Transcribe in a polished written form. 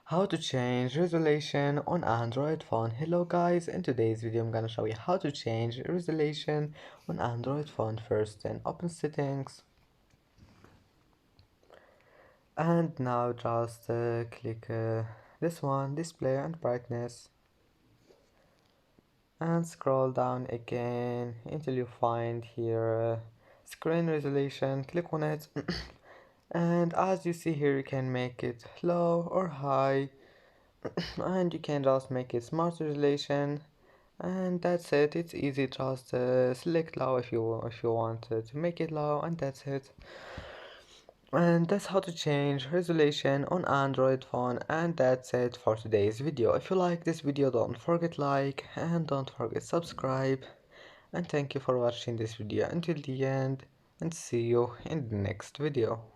How to change resolution on Android phone. Hello guys, in today's video I'm gonna show you how to change resolution on Android phone. First, then open settings, and now just click this one, display and brightness, and scroll down again until you find here screen resolution. Click on it and as you see here you can make it low or high and you can just make it smart resolution, and that's it. It's easy. Just select low if you want to make it low, and that's it. And that's how to change resolution on Android phone, and that's it for today's video. If you like this video, don't forget like and don't forget subscribe, and thank you for watching this video until the end, and see you in the next video.